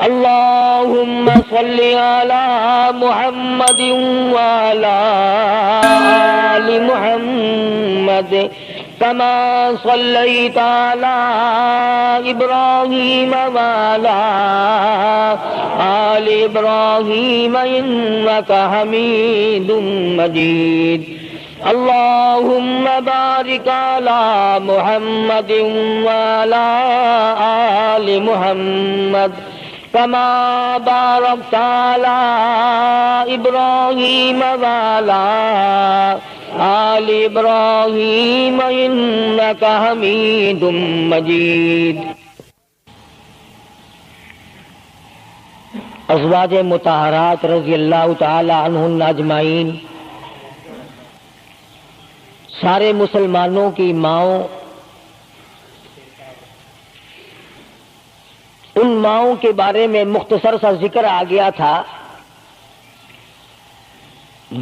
اللهم صل على محمد وعلى آل محمد كما صليت على إبراهيم وعلى آل إبراهيم إنك حميد مجيد اللهم بارك على محمد وعلى آل محمد كما باركت على إبراهيم وعلى آل إبراهيم إنك حميد مجيد۔ ازواج مطہرات رضی اللہ تعالی عنہن اجمعین، سارے مسلمانوں کی ماؤں، ان ماؤں کے بارے میں مختصر سا ذکر آ گیا تھا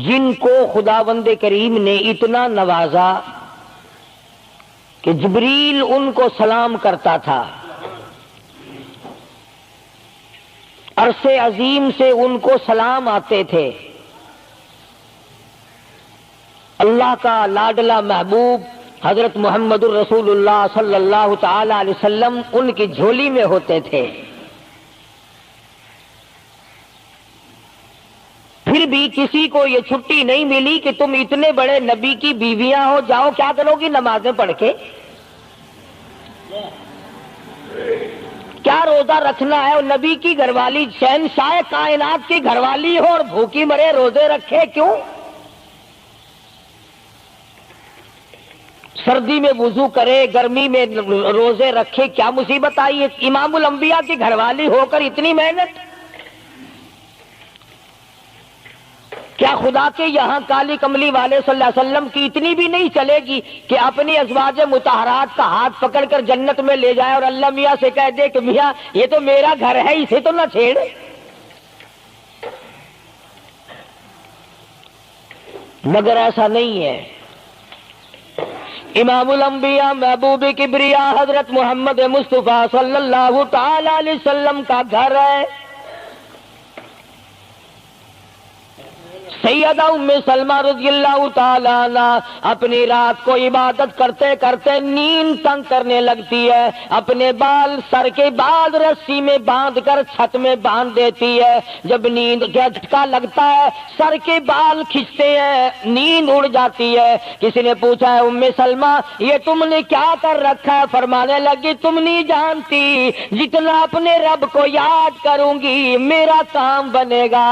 جن کو خداوند کریم نے اتنا نوازا کہ جبریل ان کو سلام کرتا تھا، عرش عظیم سے ان کو سلام آتے تھے۔ اللہ کا لاڈلا محبوب حضرت محمد الرسول اللہ صلی اللہ تعالی علیہ وسلم ان کی جھولی میں ہوتے تھے۔ پھر بھی کسی کو یہ چھٹی نہیں ملی کہ تم اتنے بڑے نبی کی بیویاں ہو، جاؤ کیا کرو گی نمازیں پڑھ کے؟ کیا روزہ رکھنا ہے؟ اور نبی کی گھر والی شہنشاہ کائنات کی گھر والی ہو اور بھوکی مرے، روزے رکھے کیوں؟ سردی میں وضو کرے، گرمی میں روزے رکھے، کیا مصیبت آئی ہے؟ امام الانبیاء کی گھر والی ہو کر اتنی محنت؟ کیا خدا کے یہاں کالی کملی والے صلی اللہ علیہ وسلم کی اتنی بھی نہیں چلے گی کہ اپنی ازواج مطہرات کا ہاتھ پکڑ کر جنت میں لے جائے اور اللہ میاں سے کہہ دے کہ میاں یہ تو میرا گھر ہے، اسے تو نہ چھیڑ؟ مگر ایسا نہیں ہے۔ امام الانبیاء محبوب کبریا حضرت محمد مصطفیٰ صلی اللہ تعالی علیہ وسلم کا گھر ہے۔ سیدہ ام سلمہ رضی اللہ تعالی عنہ اپنی رات کو عبادت کرتے کرتے نیند تنگ کرنے لگتی ہے، اپنے بال سر کے بعد رسی میں باندھ کر چھت میں باندھ دیتی ہے۔ جب نیند کا جھٹکا لگتا ہے، سر کے بال کھنچتے ہیں، نیند اڑ جاتی ہے۔ کسی نے پوچھا ہے ام سلمہ یہ تم نے کیا کر رکھا ہے؟ فرمانے لگی تم نہیں جانتی، جتنا اپنے رب کو یاد کروں گی میرا کام بنے گا۔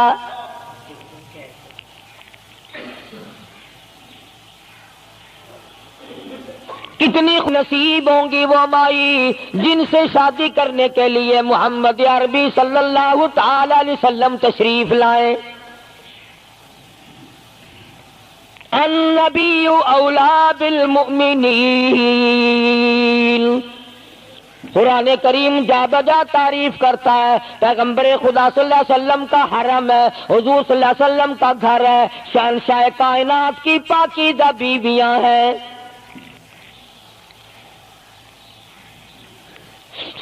کتنی نصیب ہوں گی وہ مائی جن سے شادی کرنے کے لیے محمد عربی صلی اللہ تعالی علیہ وسلم تشریف لائے۔ النبی اولا بالمؤمنین، قرآن کریم جا بجا تعریف کرتا ہے پیغمبر خدا صلی اللہ علیہ وسلم کا حرم ہے، حضور صلی اللہ علیہ وسلم کا گھر ہے، شہنشاہ کائنات کی پاکیزہ بیویاں ہیں۔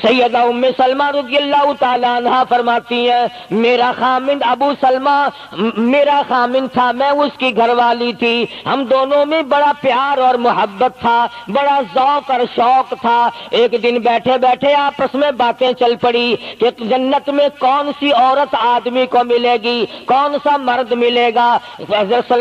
سیدہ ام سلمہ رضی اللہ تعالی عنہ فرماتی ہیں میرا خامند ابو سلمہ میرا خامند تھا، میں اس کی گھر والی تھی، ہم دونوں میں بڑا پیار اور محبت تھا، بڑا ذوق اور شوق تھا۔ ایک دن بیٹھے بیٹھے آپس میں باتیں چل پڑی کہ جنت میں کون سی عورت آدمی کو ملے گی، کون سا مرد ملے گا۔ حضرت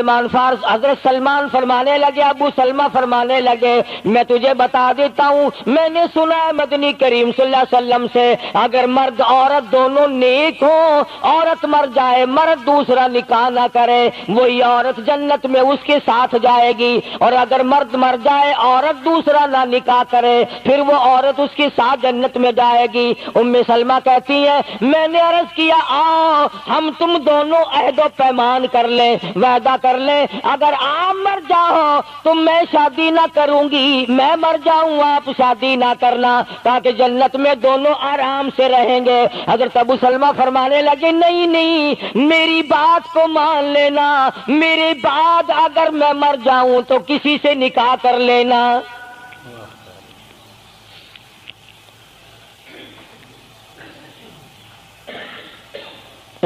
سلمان فرمانے لگے، ابو سلمہ فرمانے لگے میں تجھے بتا دیتا ہوں، میں نے سنا ہے مدنی کریم صلی اللہ علیہ وسلم سے اگر مرد عورت دونوں نیک ہوں، عورت مر جائے مرد دوسرا نکاح نہ کرے، وہی عورت جنت میں اس کے ساتھ جائے گی، اور اگر مرد مر جائے عورت دوسرا نہ نکاح کرے پھر وہ عورت اس کے ساتھ جنت میں جائے گی۔ ام سلمہ کہتی ہے میں نے عرض کیا آؤ ہم تم دونوں عہد و پیمان کر لیں، وعدہ کر لیں، اگر آپ مر جاؤ تو میں شادی نہ کروں گی، میں مر جاؤں آپ شادی نہ کرنا، تاکہ جنت میں دونوں آرام سے رہیں گے۔ حضرت ابو سلمہ فرمانے لگے نہیں نہیں میری بات کو مان لینا، میرے بعد اگر میں مر جاؤں تو کسی سے نکاح کر لینا۔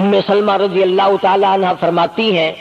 ام سلمہ رضی اللہ تعالی عنہ فرماتی ہیں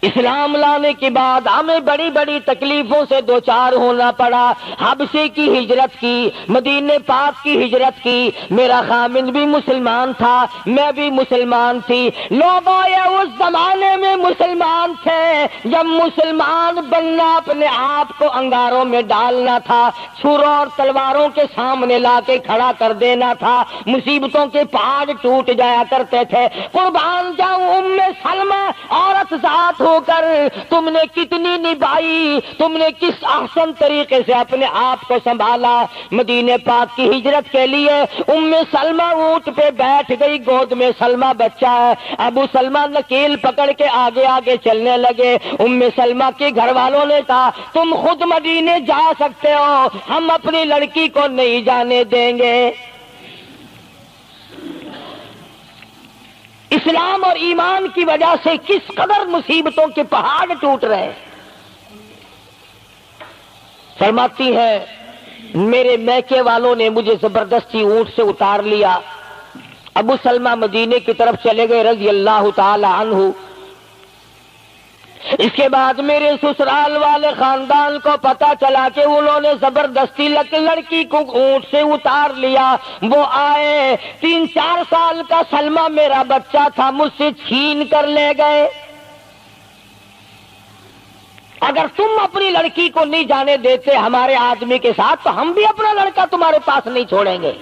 اسلام لانے کے بعد ہمیں بڑی بڑی تکلیفوں سے دوچار ہونا پڑا. حبشے کی ہجرت کی, مدینے پاک کی ہجرت کی. میرا خامند بھی مسلمان تھا, میں بھی مسلمان تھی. لوگ اس زمانے میں مسلمان تھے جب مسلمان بننا اپنے آپ کو انگاروں میں ڈالنا تھا, چھروں اور تلواروں کے سامنے لا کے کھڑا کر دینا تھا. مصیبتوں کے پہاڑ ٹوٹ جایا کرتے تھے. قربان جاؤں ام سلمہ عورت ذات ہو کر تم نے کتنی نبھائی, تم نے کس احسن طریقے سے اپنے آپ کو سنبھالا. مدینے پاک کی ہجرت کے لیے ام سلمہ اونٹ پہ بیٹھ گئی, گود میں سلمہ بچہ ہے. ابو سلمہ نکیل پکڑ کے آگے آگے چلنے لگے. ام سلمہ کے گھر والوں نے کہا تم خود مدینے جا سکتے ہو, ہم اپنی لڑکی کو نہیں جانے دیں گے. اسلام اور ایمان کی وجہ سے کس قدر مصیبتوں کے پہاڑ ٹوٹ رہے. فرماتی ہے میرے میکے والوں نے مجھے زبردستی اونٹ سے اتار لیا. ابو سلمہ مدینے کی طرف چلے گئے رضی اللہ تعالی عنہ. اس کے بعد میرے سسرال والے خاندان کو پتا چلا کہ انہوں نے زبردستی لڑکی کو اونٹ سے اتار لیا. وہ آئے, 3-4 سال کا سلمہ میرا بچہ تھا, مجھ سے چھین کر لے گئے. اگر تم اپنی لڑکی کو نہیں جانے دیتے ہمارے آدمی کے ساتھ تو ہم بھی اپنا لڑکا تمہارے پاس نہیں چھوڑیں گے.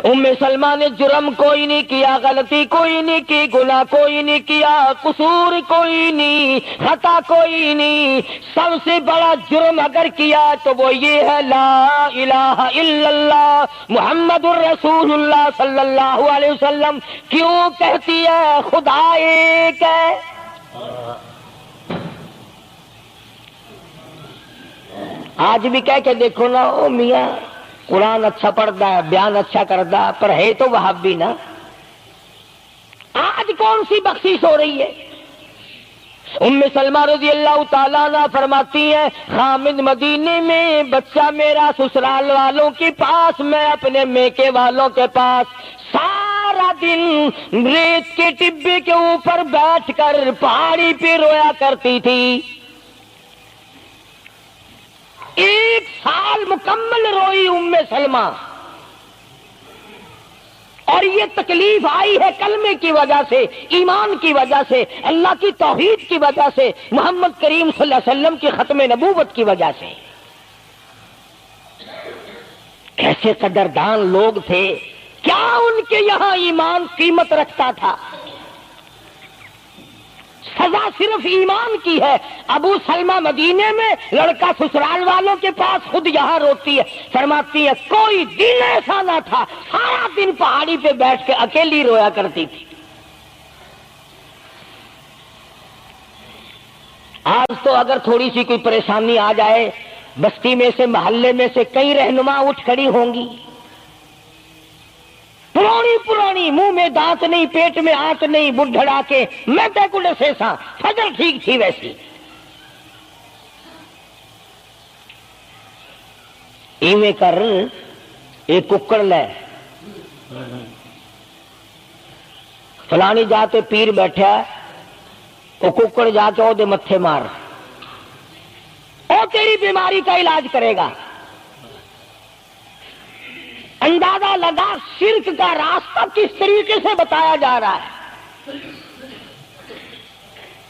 ام سلمہ نے جرم کوئی نہیں کیا, غلطی کوئی نہیں کی, گناہ کوئی نہیں کیا, قصور کوئی نہیں, خطا کوئی نہیں. سب سے بڑا جرم اگر کیا تو وہ یہ ہے لا الہ الا اللہ محمد الرسول اللہ صلی اللہ علیہ وسلم. کیوں کہتی ہے خدا ایک ہے. آج بھی کہہ کے دیکھو نا, او میاں قرآن اچھا پڑھتا ہے, بیان اچھا کرتا ہے, پر ہے تو وہابی نا. آج کون سی بخشش ہو رہی ہے. ام سلمہ رضی اللہ تعالیٰ عنہ فرماتی ہیں خامد مدینے میں, بچہ میرا سسرال والوں کے پاس, میں اپنے میکے والوں کے پاس. سارا دن ریت کے ٹبے کے اوپر بیٹھ کر پہاڑی پہ رویا کرتی تھی. 1 سال مکمل روئی ام سلمہ. اور یہ تکلیف آئی ہے کلمے کی وجہ سے, ایمان کی وجہ سے, اللہ کی توحید کی وجہ سے, محمد کریم صلی اللہ علیہ وسلم کی ختم نبوت کی وجہ سے. کیسے قدردان لوگ تھے, کیا ان کے یہاں ایمان قیمت رکھتا تھا. سزا صرف ایمان کی ہے. ابو سلمہ مدینے میں, لڑکا سسرال والوں کے پاس, خود یہاں روتی ہے. فرماتی ہے کوئی دن ایسا نہ تھا, سارا دن پہاڑی پہ بیٹھ کے اکیلی رویا کرتی تھی. آج تو اگر تھوڑی سی کوئی پریشانی آ جائے, بستی میں سے, محلے میں سے کئی رہنما اٹھ کھڑی ہوں گی. پرانی منہ میں دانت نہیں, پیٹ میں آنت نہیں, بڑھڑا کے میں تے سے سا فجر ٹھیک تھی ویسی. ایویں کر ایک ککڑ لے, فلانی جاتے پیر بیٹھا, وہ ککڑ جا کے وہ دے متھے مار, وہ تیری بیماری کا علاج کرے گا. اندازہ لگا شرک کا راستہ کس طریقے سے بتایا جا رہا ہے.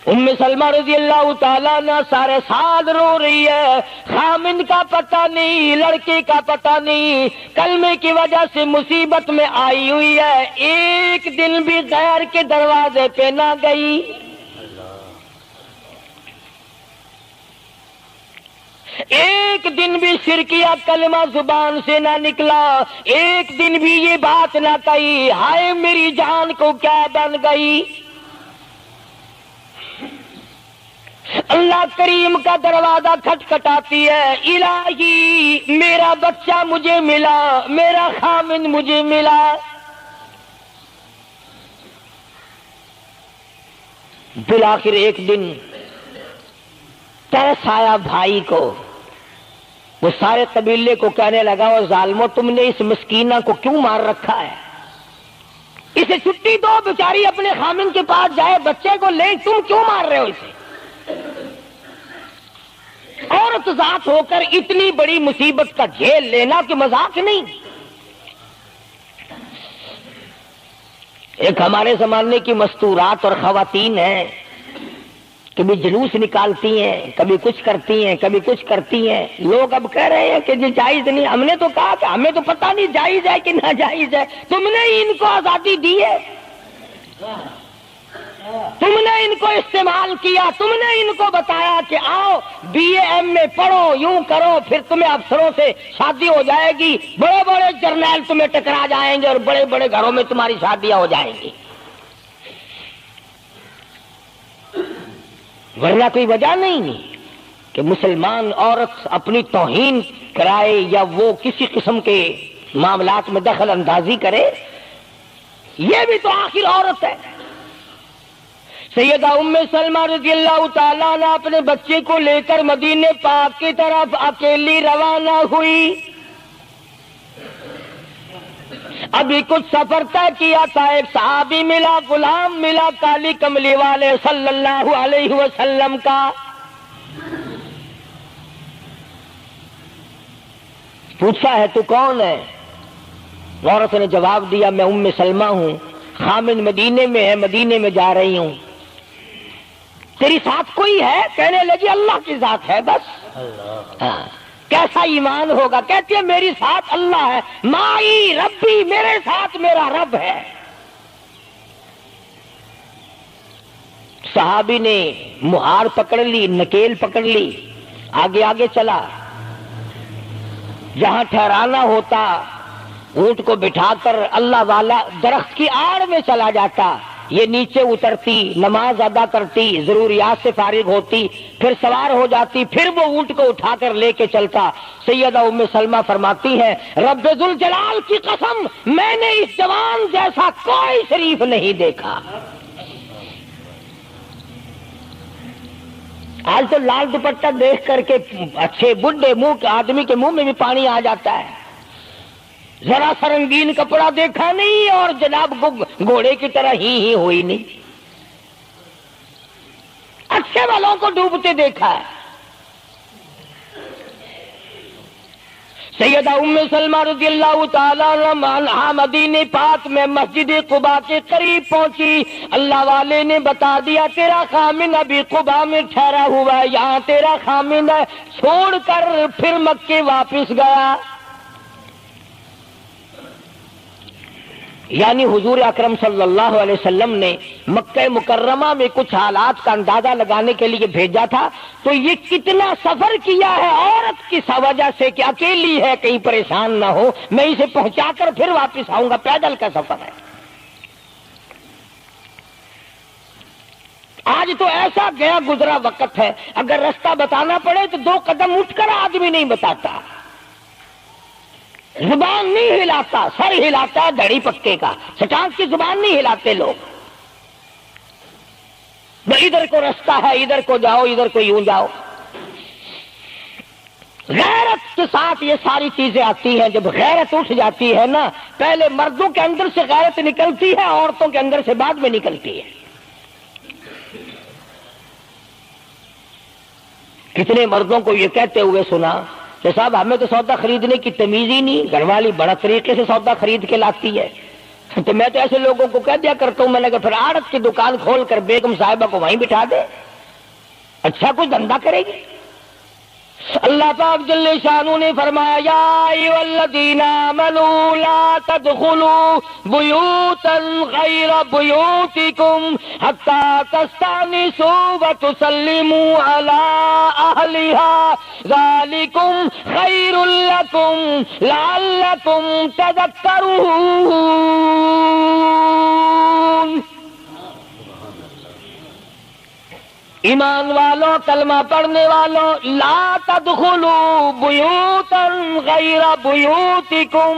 ام سلمہ رضی اللہ تعالیٰ عنہ سارے سال رو رہی ہے. خامند کا پتہ نہیں, لڑکے کا پتہ نہیں, کلمے کی وجہ سے مصیبت میں آئی ہوئی ہے. ایک دن بھی غیر کے دروازے پہ نہ گئی. ایک دن بھی شرکیہ کلمہ زبان سے نہ نکلا. ایک دن بھی یہ بات نہ کہی ہائے میری جان کو کیا بن گئی. اللہ کریم کا دروازہ کھٹکھٹاتی ہے, الہی میرا بچہ مجھے ملا, میرا خامن مجھے ملا. بالآخر ایک دن ترس آیا بھائی کو, وہ سارے قبیلے کو کہنے لگا اور ظالمو تم نے اس مسکینہ کو کیوں مار رکھا ہے؟ اسے چھٹی دو، بیچاری اپنے خامن کے پاس جائے، بچے کو لے، تم کیوں مار رہے ہو اسے؟ عورت ذات ہو کر اتنی بڑی مصیبت کا جھیل لینا کہ مذاق نہیں۔ ایک ہمارے زمانے کی مستورات اور خواتین ہیں، کبھی جلوس نکالتی ہیں، کبھی کچھ کرتی ہیں، کبھی کچھ کرتی ہیں۔ لوگ اب کہہ رہے ہیں کہ یہ جائز نہیں۔ ہم نے تو کہا کہ ہمیں تو پتہ نہیں جائز ہے کہ ناجائز ہے، تم نے ان کو آزادی دی ہے، تم نے ان کو استعمال کیا، تم نے ان کو بتایا کہ آؤ بی اے ایم میں پڑھو، یوں کرو، پھر تمہیں افسروں سے شادی ہو جائے گی، بڑے بڑے جرنیل تمہیں ٹکرا جائیں گے اور بڑے بڑے گھروں میں تمہاری شادیاں ہو جائیں گی۔ ورنہ کوئی وجہ نہیں کہ مسلمان عورت اپنی توہین کرائے یا وہ کسی قسم کے معاملات میں دخل اندازی کرے، یہ بھی تو آخر عورت ہے۔ سیدہ ام سلمہ رضی اللہ تعالیٰ عنہ اپنے بچے کو لے کر مدینے پاک کی طرف اکیلی روانہ ہوئی۔ ابھی کچھ سفر طے کیا تھا، ایک صحابی ملا، غلام ملا کالی کملی والے صلی اللہ علیہ وسلم کا۔ پوچھا ہے تو کون ہے؟ عورت نے جواب دیا میں ام سلمہ ہوں، خامن مدینے میں ہے، مدینے میں جا رہی ہوں۔ تیری ساتھ کوئی ہے؟ کہنے لگی اللہ کی ذات ہے بس۔ ہاں، کیسا ایمان ہوگا؟ کہتی ہے میری ساتھ اللہ ہے، مائی ربی، میرے ساتھ میرا رب ہے۔ صحابی نے مہار پکڑ لی، نکیل پکڑ لی، آگے آگے چلا۔ جہاں ٹھہرانا ہوتا اونٹ کو بٹھا کر اللہ والا درخت کی آڑ میں چلا جاتا، یہ نیچے اترتی، نماز ادا کرتی، ضروریات سے فارغ ہوتی، پھر سوار ہو جاتی، پھر وہ اونٹ کو اٹھا کر لے کے چلتا۔ سیدہ ام سلمہ فرماتی ہیں رب ذوالجلال کی قسم میں نے اس جوان جیسا کوئی شریف نہیں دیکھا۔ آج تو لال دوپٹہ دیکھ کر کے اچھے بڈھے منہ آدمی کے منہ میں بھی پانی آ جاتا ہے۔ ذرا سا رنگین کپڑا دیکھا نہیں اور جناب گھوڑے کی طرح ہی ہوئی نہیں، اچھے والوں کو ڈوبتے دیکھا ہے۔ سیدہ ام سلمہ رضی اللہ تعالیٰ عنہا مدینے پاک میں مسجد قباء کے قریب پہنچی۔ اللہ والے نے بتا دیا تیرا خامن ابھی قباء میں ٹھہرا ہوا ہے، یہاں تیرا خامن ہے، چھوڑ کر پھر مکے واپس گیا۔ یعنی حضور اکرم صلی اللہ علیہ وسلم نے مکہ مکرمہ میں کچھ حالات کا اندازہ لگانے کے لیے بھیجا تھا، تو یہ کتنا سفر کیا ہے عورت کی وجہ سے کہ اکیلی ہے، کہیں پریشان نہ ہو، میں اسے پہنچا کر پھر واپس آؤں گا، پیدل کا سفر ہے۔ آج تو ایسا گیا گزرا وقت ہے، اگر رستہ بتانا پڑے تو 2 قدم اٹھ کر آدمی نہیں بتاتا، زبان نہیں ہلاتا، سر ہلاتا ہے دھڑی پکے کا، سٹانس کی زبان نہیں ہلاتے لوگ۔ ادھر کو رستہ ہے، ادھر کو جاؤ، ادھر کو یوں جاؤ۔ غیرت کے ساتھ یہ ساری چیزیں آتی ہیں۔ جب غیرت اٹھ جاتی ہے نا، پہلے مردوں کے اندر سے غیرت نکلتی ہے، عورتوں کے اندر سے بعد میں نکلتی ہے۔ کتنے مردوں کو یہ کہتے ہوئے سنا کہ صاحب ہمیں تو سودا خریدنے کی تمیز ہی نہیں، گھر والی بڑا طریقے سے سودا خرید کے لاتی ہے۔ تو میں تو ایسے لوگوں کو کہہ دیا کرتا ہوں، میں نے کہا پھر آڑت کی دکان کھول کر بیگم صاحبہ کو وہیں بٹھا دے، اچھا کچھ دھندا کرے گی۔ اللہ پاک جل شانہ نے فرمایا یا ایھا الذین آمنوا لا تدخلوا بیوتا غیر بیوتکم حتی تستأنسوا وتسلموا علی اہلہا ذالکم خیر لکم لعلکم تذکرون۔ ایمان والوں، کلمہ پڑھنے والوں، لا تدخلوا بیوتا غیر بیوتکم،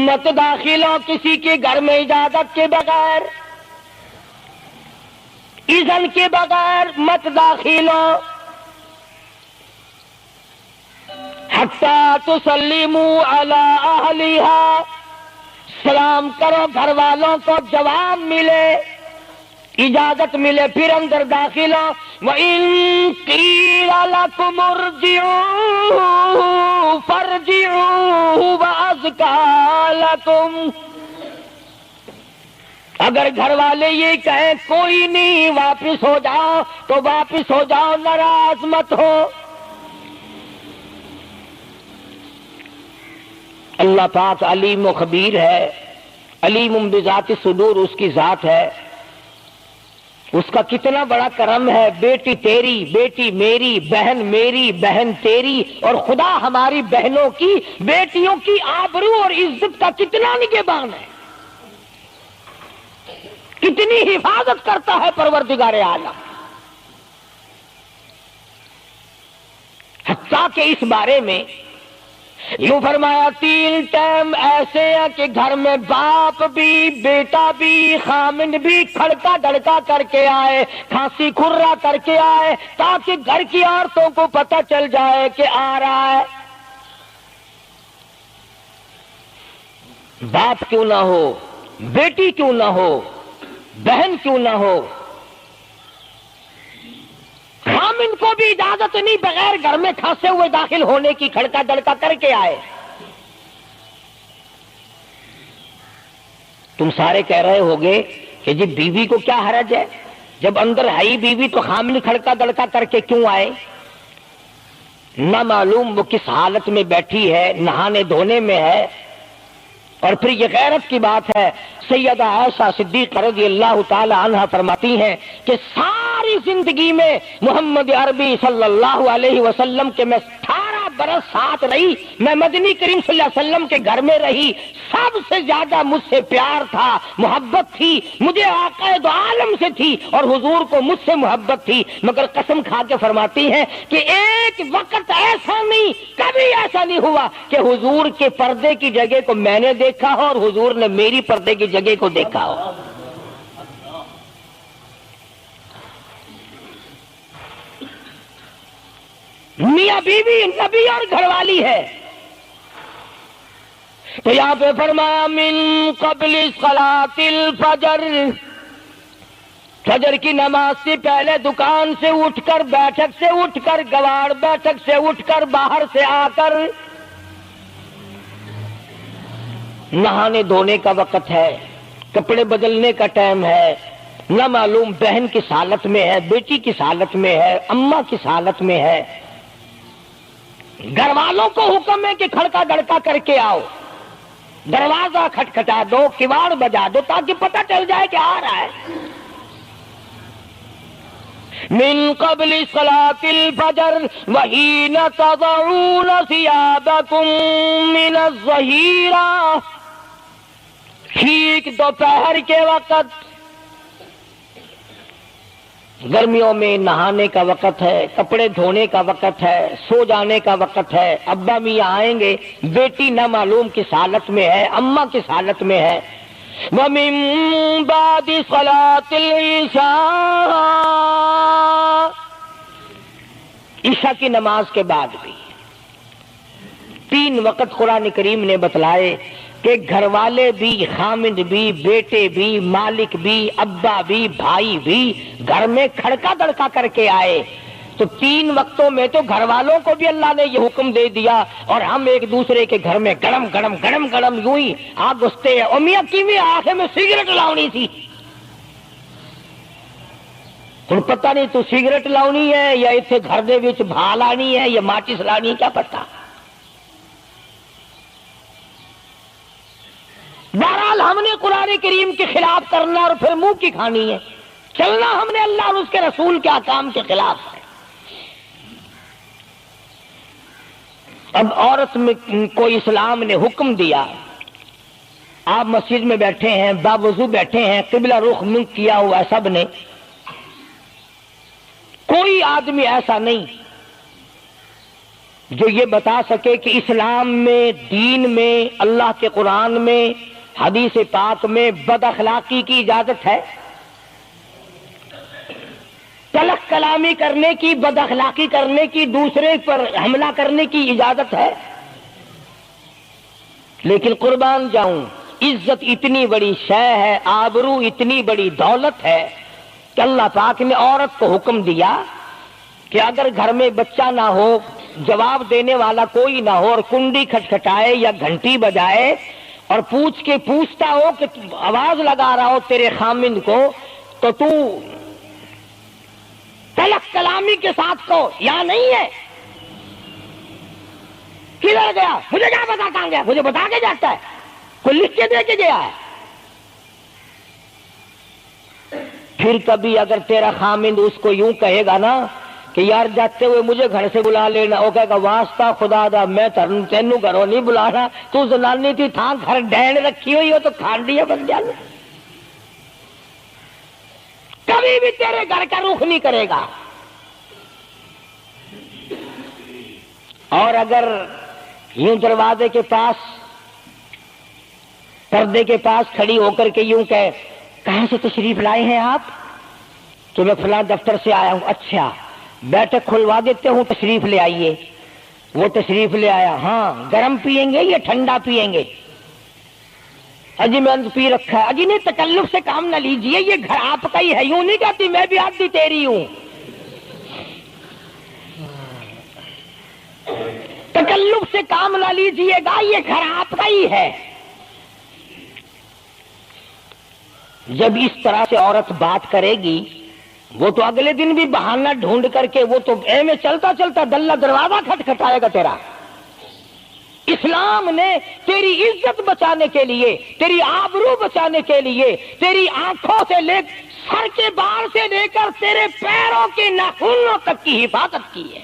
مت داخل ہو کسی کے گھر میں اجازت کے بغیر، اذن کے بغیر مت داخل ہو۔ حتی تسلموا علی اہلھا، سلام کرو گھر والوں کو، جواب ملے، اجازت ملے، پھر اندر داخل ہو۔ وَإِن قِيلَ لَكُمُ ارْجِعُوا فَارْجِعُوا وَأَزْكَىٰ لَكُمْ، اگر گھر والے یہ کہیں کوئی نہیں واپس ہو جاؤ تو واپس ہو جاؤ، ناراض مت ہو۔ اللہ پاک علیم و خبیر ہے، علیم بذات الصدور اس کی ذات ہے، اس کا کتنا بڑا کرم ہے۔ بیٹی تیری، بیٹی میری، بہن تیری، اور خدا ہماری بہنوں کی، بیٹیوں کی آبرو اور عزت کا کتنا نگہبان ہے، کتنی حفاظت کرتا ہے پروردگار عالم۔ حتیٰ کہ اس بارے میں یوں فرمایا 3 ٹائم ایسے ہیں کہ گھر میں باپ بھی، بیٹا بھی، خامند بھی کھڑکا دڑکا کر کے آئے، کھانسی کھرا کر کے آئے، تاکہ گھر کی عورتوں کو پتہ چل جائے کہ آ رہا ہے۔ باپ کیوں نہ ہو، بیٹی کیوں نہ ہو، بہن کیوں نہ ہو، خامند کو بھی اجازت نہیں بغیر گھر میں کھانسے ہوئے داخل ہونے کی، کھڑکا دڑکا کر کے آئے۔ تم سارے کہہ رہے ہوگے کہ جی بیوی کو کیا حرج ہے، جب اندر ہے ہی بیوی تو خامند کھڑکا دڑکا کر کے کیوں آئے؟ نہ معلوم وہ کس حالت میں بیٹھی ہے، نہانے دھونے میں ہے۔ اور پھر یہ غیرت کی بات ہے، سیدہ عائشہ صدیقہ رضی اللہ تعالی عنہا فرماتی ہیں کہ ساری زندگی میں محمد عربی صلی اللہ علیہ وسلم کے میں 18 برس ساتھ رہی، میں مدنی کریم صلی اللہ علیہ وسلم کے گھر میں رہی، سب سے زیادہ مجھ سے پیار تھا، محبت تھی، مجھے آقا دو عالم سے تھی، اور حضور کو مجھ سے محبت تھی، مگر قسم کھا کے فرماتی ہیں کہ ایک وقت ایسا نہیں، کبھی ایسا نہیں ہوا کہ حضور کے پردے کی جگہ کو میں نے دیکھا ہو اور حضور نے میری پردے کی جگہ کو دیکھا ہو۔ میاں بیوی نبی اور گھر والی ہے، تو یہاں پہ فرمایا من قبل صلاۃ الفجر، فجر کی نماز سے پہلے دکان سے اٹھ کر، بیٹھک سے اٹھ کر، گوار بیٹھک سے اٹھ کر، باہر سے آ کر نہانے دھونے کا وقت ہے، کپڑے بدلنے کا ٹائم ہے، نہ معلوم بہن کس حالت میں ہے، بیٹی کس حالت میں ہے، اماں کس حالت میں ہے۔ گھر والوں کو حکم ہے کہ کھڑکا دڑکا کر کے آؤ، دروازہ کھٹکھٹا دو، کواڑ بجا دو، تاکہ پتہ چل جائے کہ آ رہا ہے۔ من قبل صلاۃ الفجر وحین تضعون ثیابکم من الظہیرہ، ٹھیک دوپہر کے وقت، گرمیوں میں نہانے کا وقت ہے، کپڑے دھونے کا وقت ہے، سو جانے کا وقت ہے، ابا میاں آئیں گے، بیٹی نہ معلوم کس حالت میں ہے، اماں کس حالت میں ہے۔ وَمِن بَعْدِ صَلَاةِ الْعِشَاءِ، عشاء کی نماز کے بعد بھی 3 وقت قرآن کریم نے بتلائے کہ گھر والے بھی، خامند بھی، بیٹے بھی، مالک بھی، ابا بھی، بھائی بھی گھر میں کھڑکا دڑکا کر کے آئے۔ تو 3 وقتوں میں تو گھر والوں کو بھی اللہ نے یہ حکم دے دیا، اور ہم ایک دوسرے کے گھر میں گرم گرم گرم گرم یوں ہی آگ گھستے ہیں۔ میاں کیویں آنکھیں میں سگریٹ لاؤنی تھی، ہن پتہ نہیں تو سگریٹ لاؤنی ہے یا اتنے گھر دے وچ بھا لانی ہے یا ماچس لانی ہے، کیا پتہ۔ بہرحال ہم نے قرآن کریم کے خلاف کرنا اور پھر منہ کی کھانی ہے، چلنا ہم نے اللہ اور اس کے رسول کے احکام کے خلاف ہے۔ اب عورت میں کو اسلام نے حکم دیا، آپ مسجد میں بیٹھے ہیں، باوضو بیٹھے ہیں، قبلہ رخ منہ کیا ہوا ہے سب نے، کوئی آدمی ایسا نہیں جو یہ بتا سکے کہ اسلام میں، دین میں، اللہ کے قرآن میں، حدیث پاک میں بد اخلاقی کی اجازت ہے۔ تلخ کلامی کرنے کی، بد اخلاقی کرنے کی، دوسرے پر حملہ کرنے کی اجازت ہے؟ لیکن قربان جاؤں، عزت اتنی بڑی شے ہے، آبرو اتنی بڑی دولت ہے کہ اللہ پاک نے عورت کو حکم دیا کہ اگر گھر میں بچہ نہ ہو، جواب دینے والا کوئی نہ ہو، اور کنڈی کھٹکھٹائے یا گھنٹی بجائے اور پوچھتا ہو کہ آواز لگا رہا ہو تیرے خامند کو، تو تو تلخ کلامی کے ساتھ کو یا نہیں ہے؟ کدھر گیا؟ مجھے کیا پتا کہاں گیا؟ مجھے بتا کے جاتا ہے، کوئی لکھ کے دے کے گیا ہے؟ پھر کبھی اگر تیرا خامند اس کو یوں کہے گا نا کہ یار جاتے ہوئے مجھے گھر سے بلا لینا، وہ کہے گا واسطہ خدا دا میں تینوں گھروں نہیں بلانا، تو زنانی تھی تھا گھر ڈین رکھی ہوئی ہو تو کھانڈی ہے بن جانا، کبھی بھی تیرے گھر کا رخ نہیں کرے گا۔ اور اگر یوں دروازے کے پاس، پردے کے پاس کھڑی ہو کر کے یوں کہے کہاں سے تشریف لائے ہیں آپ؟ تو میں فلاں دفتر سے آیا ہوں۔ اچھا بیٹھک کھلوا دیتے ہوں، تشریف لے آئیے۔ وہ تشریف لے آیا، ہاں گرم پیئیں گے یا ٹھنڈا پیئیں گے؟ اجی میں پی رکھا ہے۔ اجی نہیں، تکلف سے کام نہ لیجئے، یہ گھر آپ کا ہی ہے۔ یوں نہیں کہتی میں بھی آدھی تیری ہوں، تکلف سے کام نہ لیجئے گا، یہ گھر آپ کا ہی ہے۔ جب اس طرح سے عورت بات کرے گی، وہ تو اگلے دن بھی بہانہ ڈھونڈ کر کے وہ تو اے میں چلتا چلتا دلہ دروازہ کھٹکھٹائے گا تیرا۔ اسلام نے تیری عزت بچانے کے لیے، تیری آبرو بچانے کے لیے، تیری آنکھوں سے لے سر کے بال سے لے کر تیرے پیروں کے ناخنوں تک کی حفاظت کی ہے۔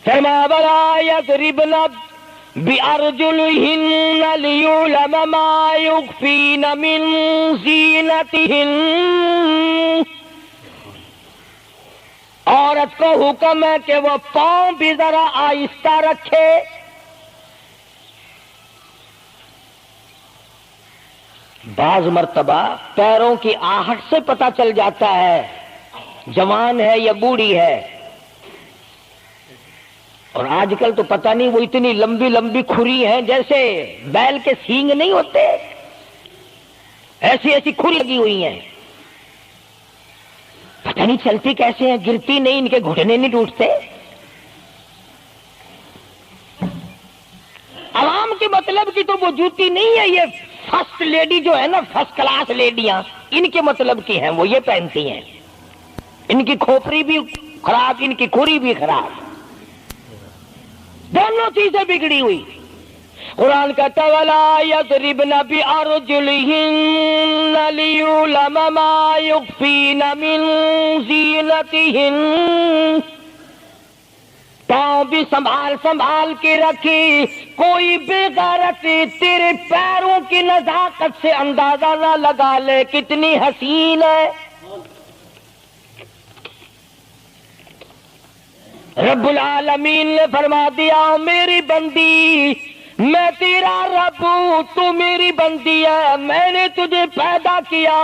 فرمایا وَلَا يَضْرِبْنَ بِأَرْجُلِهِنَّ لِيُعْلَمَ مَا يُخْفِينَ مِنْ زِينَتِهِنَّ۔ عورت کو حکم ہے کہ وہ پاؤں بھی ذرا آہستہ رکھے۔ بعض مرتبہ پیروں کی آہٹ سے پتہ چل جاتا ہے جوان ہے یا بوڑھی ہے۔ اور آج کل تو پتہ نہیں وہ اتنی لمبی لمبی کھری ہیں جیسے بیل کے سینگ نہیں ہوتے، ایسی ایسی کھری لگی ہوئی ہیں، پتہ نہیں چلتی کیسے ہیں، گرتی نہیں، ان کے گھٹنے نہیں ٹوٹتے۔ عوام کے مطلب کی تو وہ جوتی نہیں ہے، یہ فرسٹ لیڈی جو ہے نا، فرسٹ کلاس لیڈیاں، ان کے مطلب کی ہیں، وہ یہ پہنتی ہیں۔ ان کی کھوپڑی بھی خراب، ان کی کھری بھی خراب، دونوں چیزیں بگڑی ہوئی۔ قرآن کہتا وَلَا يَضْرِبْنَ بِأَرْجُلِهِنَّ لِيُعْلَمَ مَا يُخْفِينَ مِنْ زِينَتِهِنَّ۔ پاؤں بھی سنبھال سنبھال کے رکھی، کوئی بے غیرت تیرے پیروں کی نزاکت سے اندازہ نہ لگا لے کتنی حسین ہے۔ رب العالمین نے فرما دیا میری بندی، میں تیرا رب ہوں، تو میری بندی ہے، میں نے تجھے پیدا کیا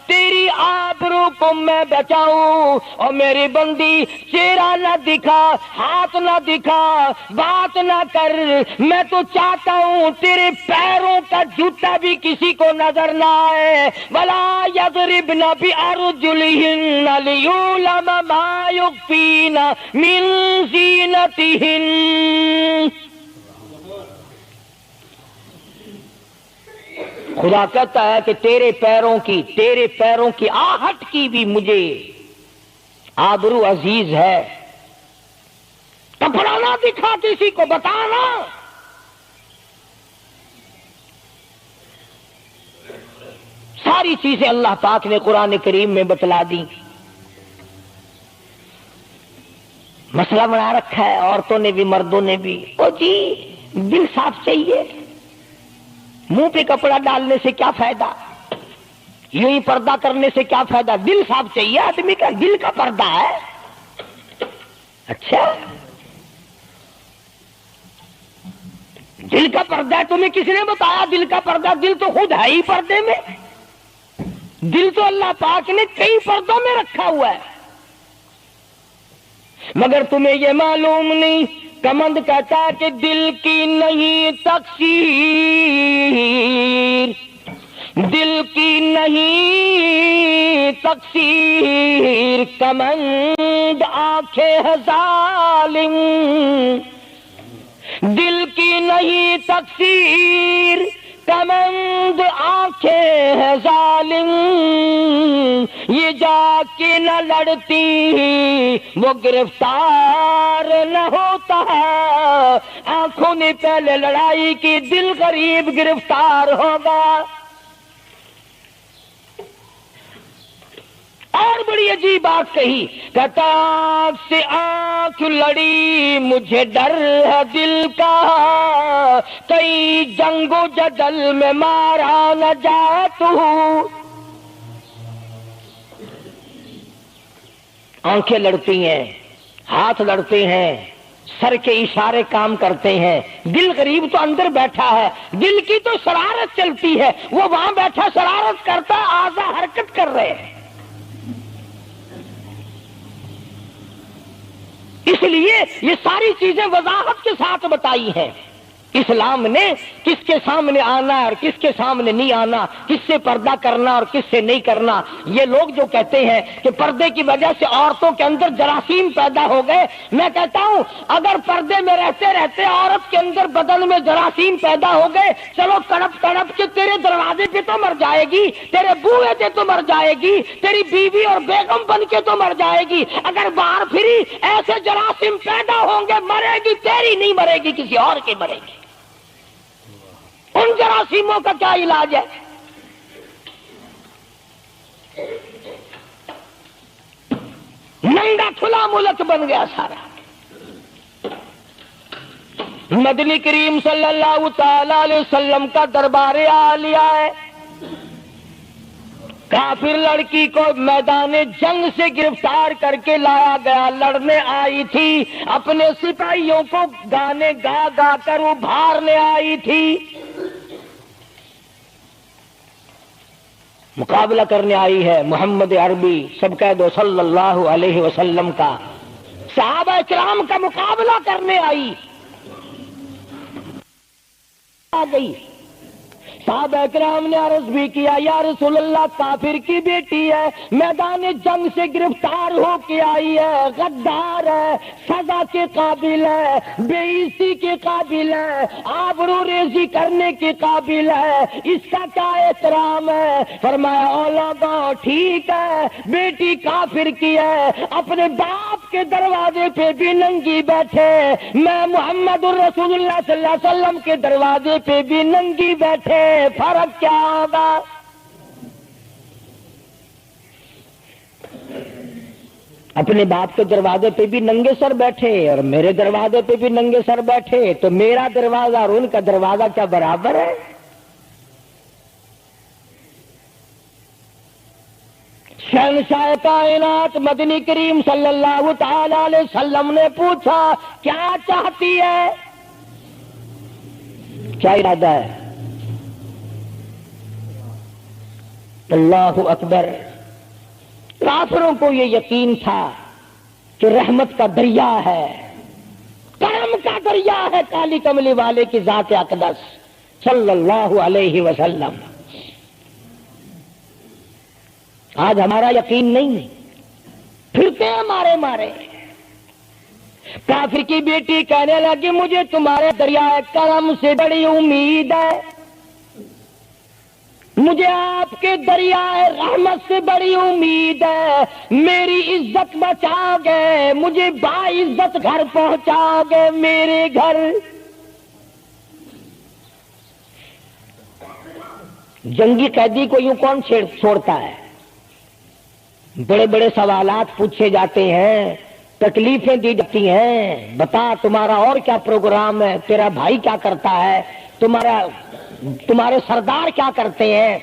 تیری آبرو کو میں بچاؤں۔ اور میری بندی چہرہ نہ دکھا، ہاتھ نہ دکھا، بات نہ کر، میں تو چاہتا ہوں تیرے پیروں کا جوتا بھی کسی کو نظر نہ آئے۔ وَلَا يَضْرِبْنَ بِأَرْجُلِهِنَّ لِيُعْلَمَ مَا يُخْفِينَ مِنْ زِينَتِهِنَّ۔ خدا کہتا ہے کہ تیرے پیروں کی آہٹ کی بھی مجھے آبرو عزیز ہے۔ کپڑا نہ دکھا کسی کو، بتانا۔ ساری چیزیں اللہ پاک نے قرآن کریم میں بتلا دی۔ مسئلہ بنا رکھا ہے عورتوں نے بھی مردوں نے بھی، او جی دل صاف چاہیے، منہ پہ کپڑا ڈالنے سے کیا فائدہ، یوں ہی پردہ کرنے سے کیا فائدہ، دل صاف چاہیے، آدمی کا دل کا پردہ ہے۔ اچھا دل کا پردہ ہے، تمہیں کس نے بتایا دل کا پردہ؟ دل تو خود ہے ہی پردے میں، دل تو اللہ پاک نے کئی پردوں میں رکھا ہوا ہے، مگر تمہیں یہ معلوم نہیں۔ کمند کہتا ہے کہ دل کی نہیں تقصیر، دل کی نہیں تقصیر، کمند آنکھیں ہے ظالم، دل کی نہیں تقصیر، کمند آنکھیں ہے ظالم، یہ جا کے نہ لڑتی وہ گرفتار نہ ہوتا، آنکھوں نے پہلے لڑائی کی، دل غریب گرفتار ہوگا۔ اور بڑی عجیب بات کہی، کہتا آنکھ سے آنکھ لڑی مجھے ڈر ہے دل کا، کئی جنگ و جدل میں مارا نہ جائے تو۔ آنکھیں لڑتی ہیں، ہاتھ لڑتے ہیں، سر کے اشارے کام کرتے ہیں، دل غریب تو اندر بیٹھا ہے، دل کی تو شرارت چلتی ہے، وہ وہاں بیٹھا شرارت کرتا ہے، اعضاء حرکت کر رہے ہیں۔ اس لیے یہ ساری چیزیں وضاحت کے ساتھ بتائی ہیں۔ اسلام نے کس کے سامنے آنا اور کس کے سامنے نہیں آنا، کس سے پردہ کرنا اور کس سے نہیں کرنا۔ یہ لوگ جو کہتے ہیں کہ پردے کی وجہ سے عورتوں کے اندر جراثیم پیدا ہو گئے، میں کہتا ہوں اگر پردے میں رہتے رہتے عورت کے اندر بدن میں جراثیم پیدا ہو گئے، چلو تڑپ تڑپ کے تیرے دروازے پہ تو مر جائے گی، تیرے بوئے پہ تو مر جائے گی، تیری بیوی اور بیگم بن کے تو مر جائے گی۔ اگر باہر پھری ایسے جراثیم پیدا ہوں گے، مرے گی تیری نہیں مرے گی، کسی اور کی مرے گی۔ ان جراثیموں کا کیا علاج ہے؟ ننگا کھلا ملک بن گیا سارا۔ مدنی کریم صلی اللہ تعالی علیہ وسلم کا دربار عالیہ ہے، کافر لڑکی کو میدان جنگ سے گرفتار کر کے لایا گیا، لڑنے آئی تھی، اپنے سپاہیوں کو گانے گا گا کر ابھارنے آئی تھی، مقابلہ کرنے آئی ہے محمد عربی سب کہہ دو صلی اللہ علیہ وسلم کا، صحابہ کرام کا مقابلہ کرنے آئی، آ گئی۔ صحابہ کرام نے عرض بھی کیا یا رسول اللہ کافر کی بیٹی ہے، میدان جنگ سے گرفتار ہو کے آئی ہے، غدار ہے، سزا کے قابل ہے، بے عزتی کے قابل ہے، آبرو ریزی کرنے کے قابل ہے، اس کا کیا احترام ہے؟ فرمایا اولادا ٹھیک ہے، بیٹی کافر کی ہے، اپنے باپ کے دروازے پہ بھی ننگی بیٹھے، میں محمد الرسول اللہ صلی اللہ علیہ وسلم کے دروازے پہ بھی ننگی بیٹھے، فرق کیا ہوگا؟ اپنے باپ کے دروازے پہ بھی ننگے سر بیٹھے اور میرے دروازے پہ بھی ننگے سر بیٹھے، تو میرا دروازہ اور ان کا دروازہ کیا برابر ہے؟ شہنشاہ کائنات مدنی کریم صلی اللہ تعالی علیہ وسلم نے پوچھا کیا چاہتی ہے؟ کیا ارادہ ہے؟ اللہ اکبر۔ کافروں کو یہ یقین تھا کہ رحمت کا دریا ہے، کرم کا دریا ہے کالی کملی والے کی ذات اقدس صلی اللہ علیہ وسلم۔ آج ہمارا یقین نہیں، پھرتے ہیں مارے مارے۔ کافر کی بیٹی کہنے لگی مجھے تمہارے دریائے کرم سے بڑی امید ہے، مجھے آپ کے دریائے رحمت سے بڑی امید ہے، میری عزت بچا گے، مجھے باعزت گھر پہنچا گے، میرے گھر۔ جنگی قیدی کو یوں کون چھوڑتا ہے؟ بڑے بڑے سوالات پوچھے جاتے ہیں، تکلیفیں دی جاتی ہیں، بتا تمہارا اور کیا پروگرام ہے، تیرا بھائی کیا کرتا ہے، تمہارے سردار کیا کرتے ہیں۔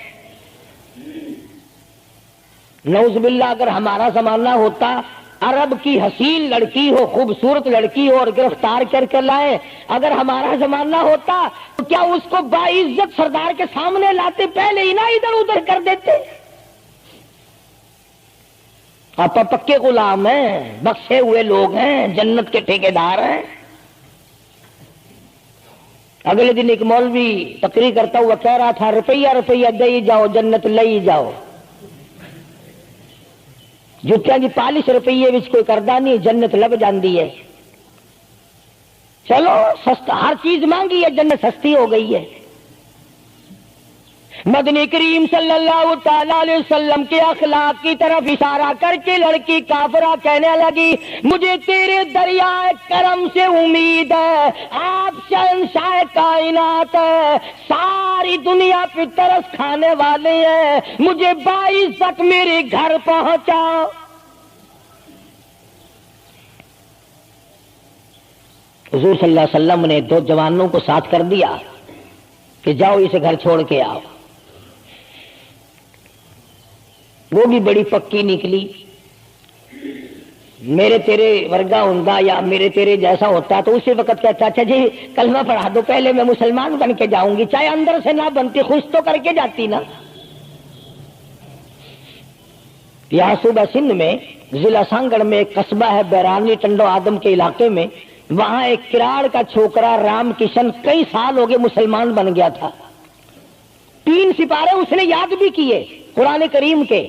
نعوذ باللہ اگر ہمارا زمانہ ہوتا عرب کی حسین لڑکی ہو، خوبصورت لڑکی ہو اور گرفتار کر کے لائے، اگر ہمارا زمانہ ہوتا تو کیا اس کو باعزت سردار کے سامنے لاتے؟ پہلے ہی نہ ادھر ادھر کر دیتے۔ آپ پکے غلام ہیں، بخشے ہوئے لوگ ہیں، جنت کے ٹھیکیدار ہیں۔ اگلے دن ایک مولوی تقریر کرتا ہوا کہہ رہا تھا روپیہ روپیہ دے جاؤ جنت لے جاؤ۔ جتیاں جی 40 روپیے وچ کوئی کردا نہیں، جنت لب جاندی ہے۔ چلو سستا، ہر چیز مانگی ہے، جنت سستی ہو گئی ہے۔ مدنی کریم صلی اللہ تعالی علیہ وسلم کے اخلاق کی طرف اشارہ کر کے لڑکی کافرہ کہنے لگی مجھے تیرے دریائے کرم سے امید ہے، آپ شہنشاہ کائنات ہے، ساری دنیا پہ ترس کھانے والے ہیں، مجھے 22 تک میرے گھر پہنچاؤ۔ حضور صلی اللہ علیہ وسلم نے 2 جوانوں کو ساتھ کر دیا کہ جاؤ اسے گھر چھوڑ کے آؤ۔ وہ بھی بڑی پکی نکلی، میرے تیرے ورگا ہوندا یا میرے تیرے جیسا ہوتا تو اسی وقت کہتا اچھا جی کلمہ پڑھا دو، پہلے میں مسلمان بن کے جاؤں گی، چاہے اندر سے نہ بنتی خوش تو کر کے جاتی نا۔ یہاں صوبہ سندھ میں ضلع سانگڑ میں ایک قصبہ ہے بیرانی ٹنڈو آدم کے علاقے میں، وہاں ایک کراڑ کا چھوکرا رام کشن کئی سال ہو گئے مسلمان بن گیا تھا۔ 3 سپارے اس نے یاد بھی کیے قرآن کریم کے،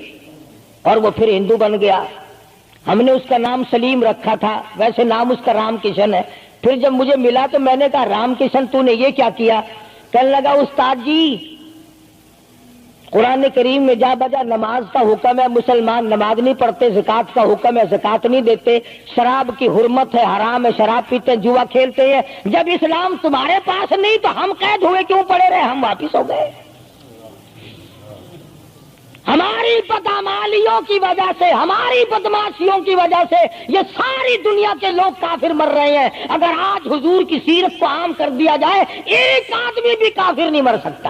اور وہ پھر ہندو بن گیا۔ ہم نے اس کا نام سلیم رکھا تھا، ویسے نام اس کا رام کشن ہے۔ پھر جب مجھے ملا تو میں نے کہا رام کشن تو نے یہ کیا کیا؟ کہنے لگا استاد جی قرآن کریم میں جا بجا نماز کا حکم ہے، مسلمان نماز نہیں پڑھتے، زکوٰۃ کا حکم ہے زکوٰۃ نہیں دیتے، شراب کی حرمت ہے، حرام ہے، شراب پیتے ہیں، جوا کھیلتے ہیں۔ جب اسلام تمہارے پاس نہیں تو ہم قید ہوئے کیوں پڑے رہے؟ ہم واپس ہو گئے۔ ہماری بدعمالیوں کی وجہ سے، ہماری بدماشیوں کی وجہ سے یہ ساری دنیا کے لوگ کافر مر رہے ہیں۔ اگر آج حضور کی سیرت کو عام کر دیا جائے ایک آدمی بھی کافر نہیں مر سکتا۔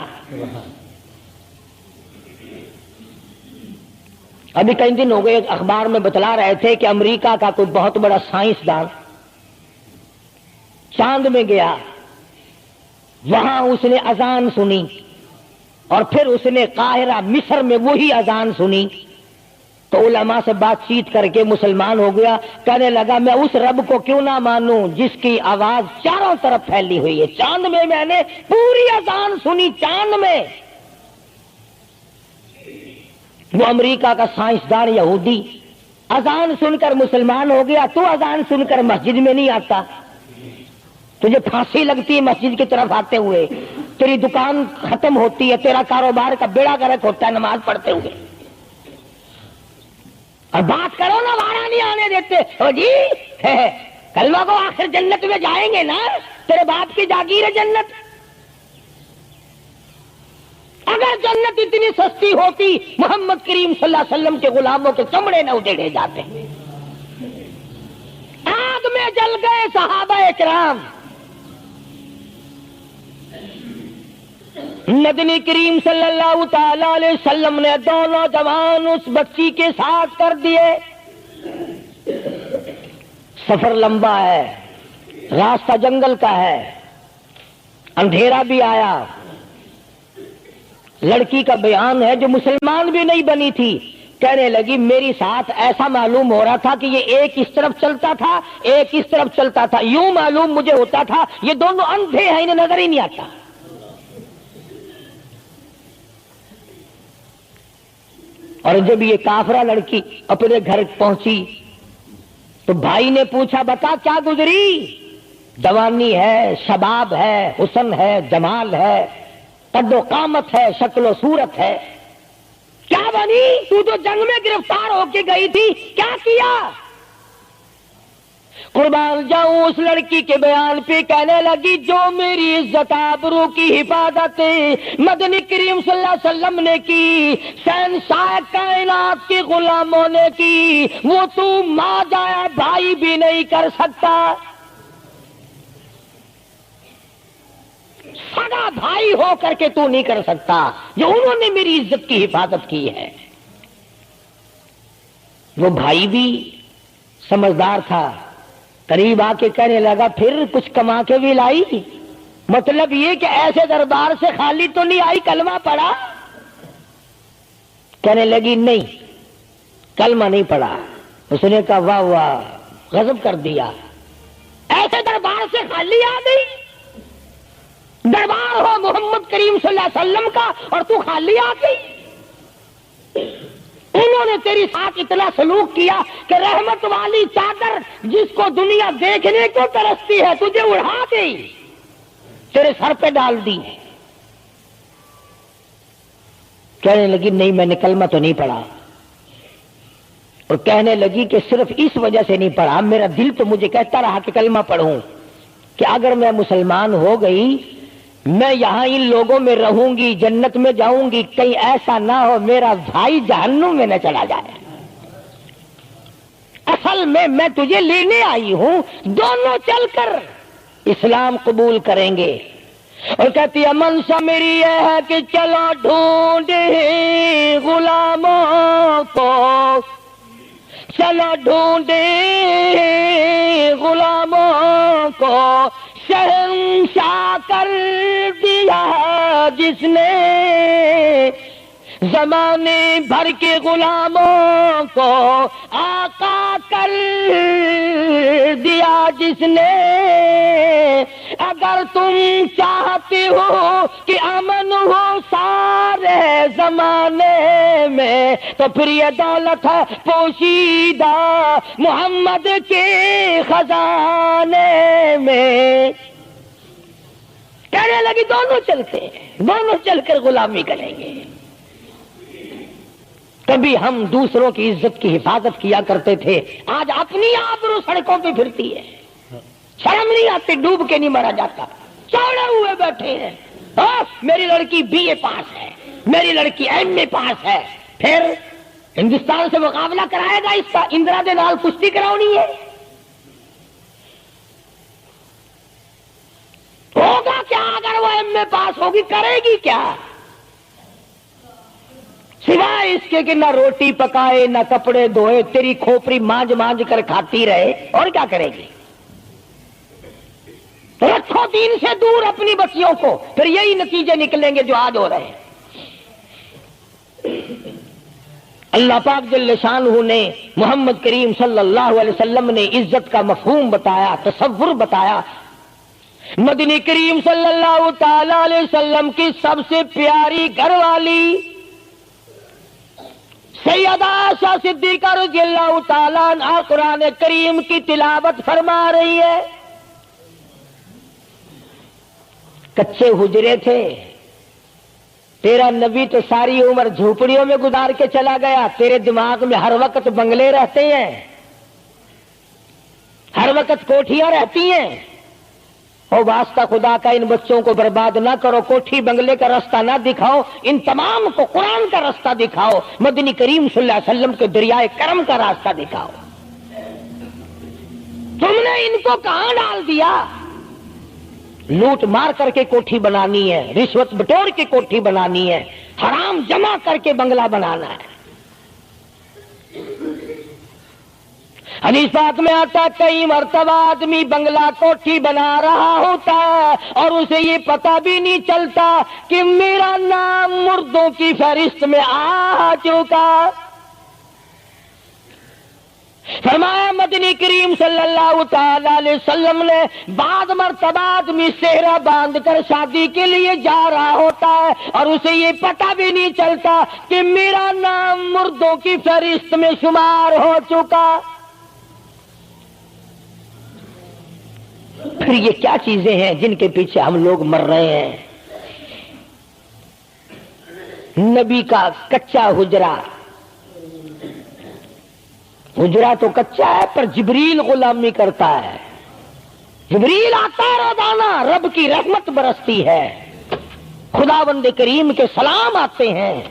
ابھی کئی دن ہو گئے اخبار میں بتلا رہے تھے کہ امریکہ کا کوئی بہت بڑا سائنسدان چاند میں گیا، وہاں اس نے اذان سنی اور پھر اس نے قاہرہ مصر میں وہی اذان سنی تو علماء سے بات چیت کر کے مسلمان ہو گیا۔ کہنے لگا میں اس رب کو کیوں نہ مانوں جس کی آواز چاروں طرف پھیلی ہوئی ہے۔ چاند میں نے پوری اذان سنی، چاند میں۔ وہ امریکہ کا سائنسدان یہودی اذان سن کر مسلمان ہو گیا، تو اذان سن کر مسجد میں نہیں آتا؟ تجھے پھانسی لگتی ہے مسجد کی طرف آتے ہوئے، تیری دکان ختم ہوتی ہے، تیرا کاروبار کا بیڑا گرک ہوتا ہے نماز پڑھتے ہوئے، اور بات کرو نا وارا نہیں آنے دیتے ہو جی کلمہ کو آخر جنت میں جائیں گے نا، تیرے باپ کی جاگیر ہے جنت۔ اگر جنت اتنی سستی ہوتی محمد کریم صلی اللہ علیہ وسلم کے غلاموں کے چمڑے نہ اجڑے جاتے، آگ میں جل گئے صحابہ اکرام۔ مدنی کریم صلی اللہ تعالی علیہ وسلم نے دونوں جوان اس بچی کے ساتھ کر دیے۔ سفر لمبا ہے، راستہ جنگل کا ہے، اندھیرا بھی آیا۔ لڑکی کا بیان ہے جو مسلمان بھی نہیں بنی تھی، کہنے لگی میری ساتھ ایسا معلوم ہو رہا تھا کہ یہ ایک اس طرف چلتا تھا ایک اس طرف چلتا تھا، یوں معلوم مجھے ہوتا تھا یہ دونوں اندھے ہیں، انہیں نظر ہی نہیں آتا۔ اور جب یہ کافرہ لڑکی اپنے گھر پہنچی تو بھائی نے پوچھا بتا کیا گزری؟ جوانی ہے، شباب ہے، حسن ہے، جمال ہے، قد و قامت ہے، شکل و صورت ہے، کیا بنی؟ تو جنگ میں گرفتار ہو کے گئی تھی، کیا کیا؟ قربان جاؤں اس لڑکی کے بیان پہ کہنے لگی جو میری عزت آبرو کی حفاظت مدنی کریم صلی اللہ علیہ وسلم نے کی، شہنشاہ کائنات کے غلاموں نے کی، وہ تو ماں جایا بھائی بھی نہیں کر سکتا، سگا بھائی ہو کر کے تو نہیں کر سکتا جو انہوں نے میری عزت کی حفاظت کی ہے۔ وہ بھائی بھی سمجھدار تھا، قریب آ کے کہنے لگا پھر کچھ کما کے بھی لائی؟ مطلب یہ کہ ایسے دربار سے خالی تو نہیں آئی، کلمہ پڑھا؟ کہنے لگی نہیں، کلمہ نہیں پڑھا۔ اس نے کہا واہ واہ، غضب کر دیا، ایسے دربار سے خالی آ گئی؟ دربار ہو محمد کریم صلی اللہ علیہ وسلم کا اور تو خالی آ گئی؟ انہوں نے تیری ساتھ اتنا سلوک کیا کہ رحمت والی چادر جس کو دنیا دیکھنے کو ترستی ہے تجھے اڑا گئی، تیرے سر پہ ڈال دی۔ کہنے لگی نہیں، میں نے کلمہ تو نہیں پڑھا، اور کہنے لگی کہ صرف اس وجہ سے نہیں پڑھا، میرا دل تو مجھے کہتا رہا کہ کلمہ پڑھوں، کہ اگر میں مسلمان ہو گئی میں یہاں ان لوگوں میں رہوں گی، جنت میں جاؤں گی، کہیں ایسا نہ ہو میرا بھائی جہنم میں نہ چلا جائے۔ اصل میں تجھے لینے آئی ہوں، دونوں چل کر اسلام قبول کریں گے۔ اور کہتی ہے منشا میری یہ ہے کہ چلو ڈھونڈے غلاموں کو، چلو ڈھونڈے غلاموں کو، شہنشاہ کر دیا جس نے زمانے بھر کے غلاموں کو، آقا کر دیا جس نے۔ اگر تم چاہتے ہو کہ امن ہو سارے زمانے میں تو پھر یہ دولت ہے پوشیدہ محمد کے خزانے میں۔ کہنے لگی دونوں چلتے ہیں، دونوں چل کر غلامی کریں گے۔ کبھی ہم دوسروں کی عزت کی حفاظت کیا کرتے تھے، آج اپنی آبرو سڑکوں پہ پھرتی ہے، شرم نہیں آتی، ڈوب کے نہیں مرا جاتا، چوڑے ہوئے بیٹھے ہیں۔ میری لڑکی بی اے پاس ہے، میری لڑکی ایم اے پاس ہے، پھر ہندوستان سے مقابلہ کرائے گا اس کا، اندرا دے نال کشتی کراؤنی ہے؟ ہوگا کیا اگر وہ ایم اے پاس ہوگی؟ کرے گی کیا سوائے اس کے کہ نہ روٹی پکائے نہ کپڑے دھوئے، تیری کھوپڑی مانج مانج کر کھاتی رہے، اور کیا کرے گی؟ رکھو دین سے دور اپنی بچیوں کو، پھر یہی نتیجے نکلیں گے جو آج ہو رہے ہیں۔ اللہ پاک جل شانہ نے محمد کریم صلی اللہ علیہ وسلم نے عزت کا مفہوم بتایا، تصور بتایا۔ مدنی کریم صلی اللہ تعالی علیہ وسلم کی سب سے پیاری گھر والی سیدہ عائشہ صدیقہ رضی اللہ تعالیٰ عنہا قرآن کریم کی تلاوت فرما رہی ہے۔ کچے حجرے تھے، تیرا نبی تو ساری عمر جھوپڑیوں میں گزار کے چلا گیا، تیرے دماغ میں ہر وقت بنگلے رہتے ہیں، ہر وقت کوٹھیاں رہتی ہیں۔ اور واسطہ خدا کا ان بچوں کو برباد نہ کرو، کوٹھی بنگلے کا راستہ نہ دکھاؤ، ان تمام کو قرآن کا راستہ دکھاؤ، مدنی کریم صلی اللہ علیہ وسلم کے دریائے کرم کا راستہ دکھاؤ۔ تم نے ان کو کہاں ڈال دیا؟ لوٹ مار کر کے کوٹھی بنانی ہے، رشوت بٹور کے کوٹھی بنانی ہے، حرام جمع کر کے بنگلہ بنانا ہے۔ حدیث پاک میں آتا ہے کئی مرتبہ آدمی بنگلہ کوٹھی بنا رہا ہوتا ہے اور اسے یہ پتہ بھی نہیں چلتا کہ میرا نام مردوں کی فہرست میں آ چکا۔ فرمایا مدنی کریم صلی اللہ تعالی علیہ وسلم نے بعض مرتبہ آدمی صحرا باندھ کر شادی کے لیے جا رہا ہوتا ہے اور اسے یہ پتہ بھی نہیں چلتا کہ میرا نام مردوں کی فہرست میں شمار ہو چکا۔ پھر یہ کیا چیزیں ہیں جن کے پیچھے ہم لوگ مر رہے ہیں؟ نبی کا کچا حجرہ، حجرہ تو کچا ہے پر جبریل غلامی کرتا ہے، جبریل آتا ہے روزانہ، رب کی رحمت برستی ہے، خداوند کریم کے سلام آتے ہیں۔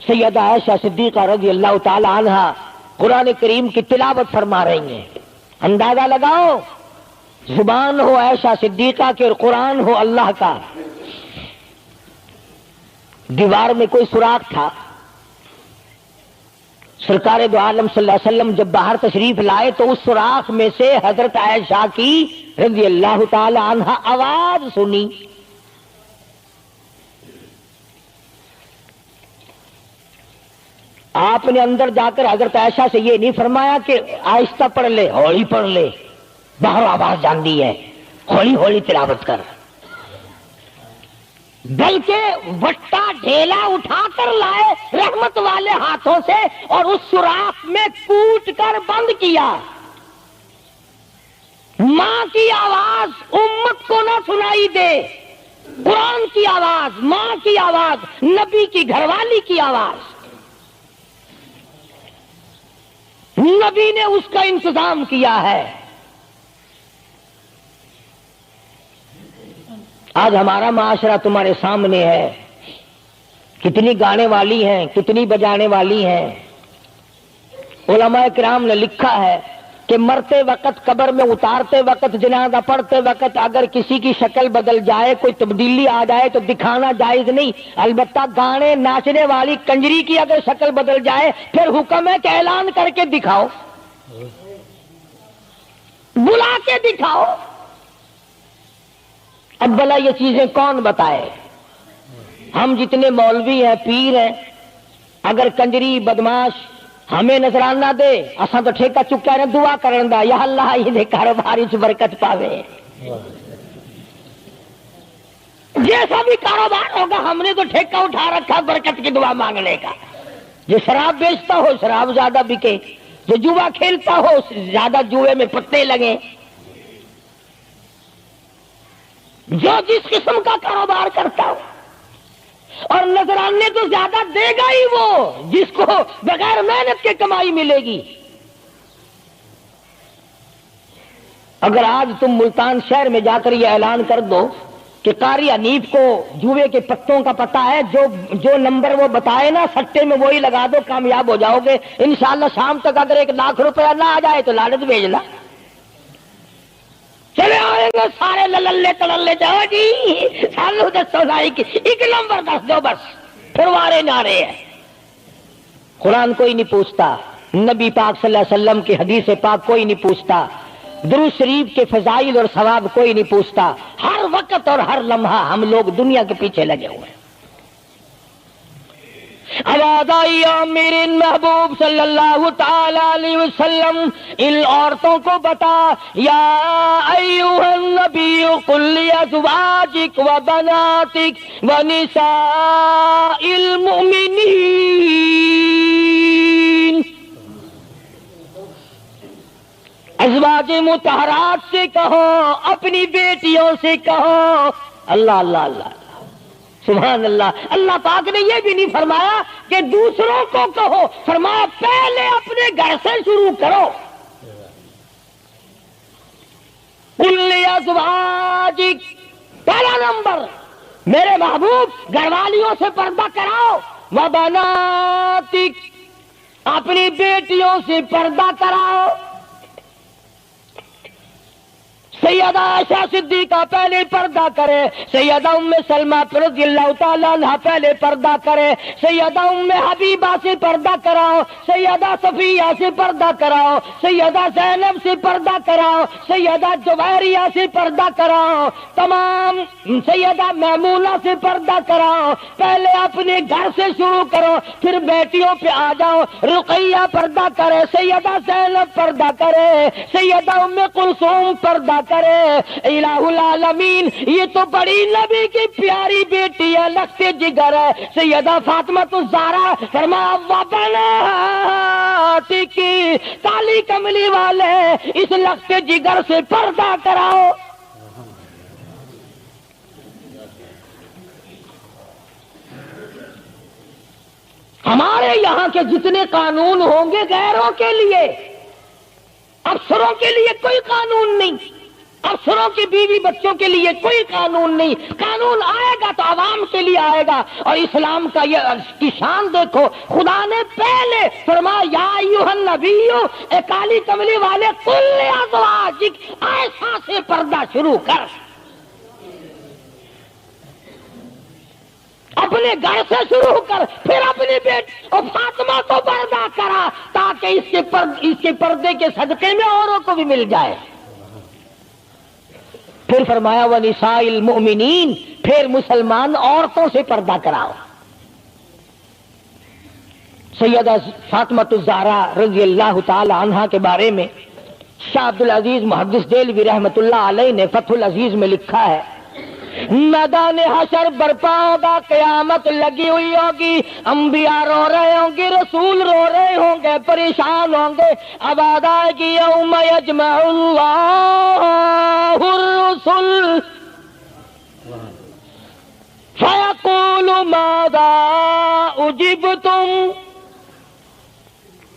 سیدہ عائشہ صدیقہ رضی اللہ تعالی عنہا قرآن کریم کی تلاوت فرما رہی ہیں۔ اندازہ لگاؤ، زبان ہو عائشہ صدیقہ کے اور قرآن ہو اللہ کا۔ دیوار میں کوئی سوراخ تھا، سرکار دو عالم صلی اللہ علیہ وسلم جب باہر تشریف لائے تو اس سوراخ میں سے حضرت عائشہ کی رضی اللہ تعالی عنہا آواز سنی. آپ نے اندر جا کر حضرت عائشہ سے یہ نہیں فرمایا کہ آہستہ پڑھ لے، ہولی پڑھ لے، باہر آواز جاندی ہے، ہولی ہولی تلاوت کر، بلکہ وٹا ڈھیلا اٹھا کر لائے رحمت والے ہاتھوں سے اور اس سوراخ میں کوٹ کر بند کیا. ماں کی آواز امت کو نہ سنائی دے، قرآن کی آواز، ماں کی آواز، نبی کی گھر والی کی آواز، نبی نے اس کا انتظام کیا ہے. آج ہمارا معاشرہ تمہارے سامنے ہے، کتنی گانے والی ہیں، کتنی بجانے والی ہیں. علماء کرام نے لکھا ہے کہ مرتے وقت، قبر میں اتارتے وقت، جنازہ پڑھتے وقت اگر کسی کی شکل بدل جائے، کوئی تبدیلی آ جائے تو دکھانا جائز نہیں. البتہ گانے ناچنے والی کنجری کی اگر شکل بدل جائے پھر حکم ہے کہ اعلان کر کے دکھاؤ، بلا کے دکھاؤ. اب بھلا یہ چیزیں کون بتائے؟ ہم جتنے مولوی ہیں، پیر ہیں، اگر کنجری بدماش ہمیں نظرانہ دے، اساں تو ٹھیکہ چکا رہے، دعا کرن دا یا اللہ یہ کاروبار وچ برکت پاوے. جیسا بھی کاروبار ہوگا ہم نے تو ٹھیکہ اٹھا رکھا برکت کی دعا مانگنے کا. جو شراب بیچتا ہو شراب زیادہ بکے، جو جوا کھیلتا ہو زیادہ جوئے میں پتے لگے، جو جس قسم کا کاروبار کرتا ہو، اور نذرانے تو زیادہ دے گا ہی وہ جس کو بغیر محنت کے کمائی ملے گی. اگر آج تم ملتان شہر میں جا کر یہ اعلان کر دو کہ قاری حنیف کو جوئے کے پتوں کا پتہ ہے، جو نمبر وہ بتائے نا سٹے میں وہی لگا دو، کامیاب ہو جاؤ گے انشاءاللہ. شام تک اگر 1 لاکھ روپیہ نہ آ جائے تو لالچ بھیجنا، چلے آئیں گے سارے للے تللے. جاؤ جی سالو دسو سائی کی 1 نمبر دس دو بس، پھر وارے نعرے ہیں. قرآن کوئی نہیں پوچھتا، نبی پاک صلی اللہ علیہ وسلم کی حدیث پاک کوئی نہیں پوچھتا، درود شریف کے فضائل اور ثواب کوئی نہیں پوچھتا. ہر وقت اور ہر لمحہ ہم لوگ دنیا کے پیچھے لگے ہوئے ہیں. آواز آئی میرے محبوب صلی اللہ تعالی علیہ وسلم ان عورتوں کو بتا، یا ایھا النبی قل لازواجک و بناتک و نساء المؤمنین. ازواج مطہرات سے کہو، اپنی بیٹیوں سے کہو. اللہ اللہ اللہ سبحان اللہ. اللہ پاک نے یہ بھی نہیں فرمایا کہ دوسروں کو کہو، فرمایا پہلے اپنے گھر سے شروع کرو. قل لازواجک، پہلا نمبر میرے محبوب گھر والیوں سے پردہ کراؤ. وبناتک، اپنی بیٹیوں سے پردہ کراؤ. سیدہ عائشہ صدیقہ پہلے پردہ کرے، سیدہ ام سلمہ رضی اللہ تعالیٰ عنہ پہلے پردہ کرے، سیدہ ام حبیبہ سے پردہ کراؤ، سیدہ صفیہ سے پردہ کراؤ، سیدہ زینب سے پردہ کراؤ، سیدہ جویریہ سے پردہ کراؤ، تمام سیدہ میمونہ سے پردہ کراؤ. پہلے اپنے گھر سے شروع کرو، پھر بیٹیوں پہ آ جاؤ. رقیہ پردہ کرے، سیدہ زینب پردہ کرے، سیدہ ام کلثوم پردہ کرے. الہ العالمین یہ تو بڑی نبی کی پیاری بیٹی ہے، لخت جگر ہے. سیدہ فاطمہ الزہرا فرمایا وبناتک، کالی کملی والے اس لخت جگر سے پردہ کراؤ. ہمارے یہاں کے جتنے قانون ہوں گے غیروں کے لیے، افسروں کے لیے کوئی قانون نہیں، افسروں کی بیوی بچوں کے لیے کوئی قانون نہیں. قانون آئے گا تو عوام کے لیے آئے گا. اور اسلام کا یہ کی شان دیکھو، خدا نے پہلے فرمایا یا ایھا النبی، اے کالی کملی والے، قل لازواجک، عائشہ سے پردہ شروع کر. اپنے گھر سے شروع کر پھر اپنی بیٹی اور فاطمہ کو پردہ کرا تاکہ اس کے پردے کے صدقے میں اوروں کو بھی مل جائے. پھر فرمایا وَنِسَاءِ الْمُؤْمِنِينَ، پھر مسلمان عورتوں سے پردہ کراؤ. سیدہ فاطمہ الزہرا رضی اللہ تعالی عنہا کے بارے میں شاہ عبد العزیز محدث دہلوی رحمۃ اللہ علیہ نے فتح العزیز میں لکھا ہے، میدان حشر برپا ہوگا، قیامت لگی ہوئی ہوگی، انبیاء رو رہے ہوں گے، رسول رو رہے ہوں گے، پریشان ہوں گے. آواز آئے گی یوم یجمع اللہ الرسل فیقول ماذا اجبتم.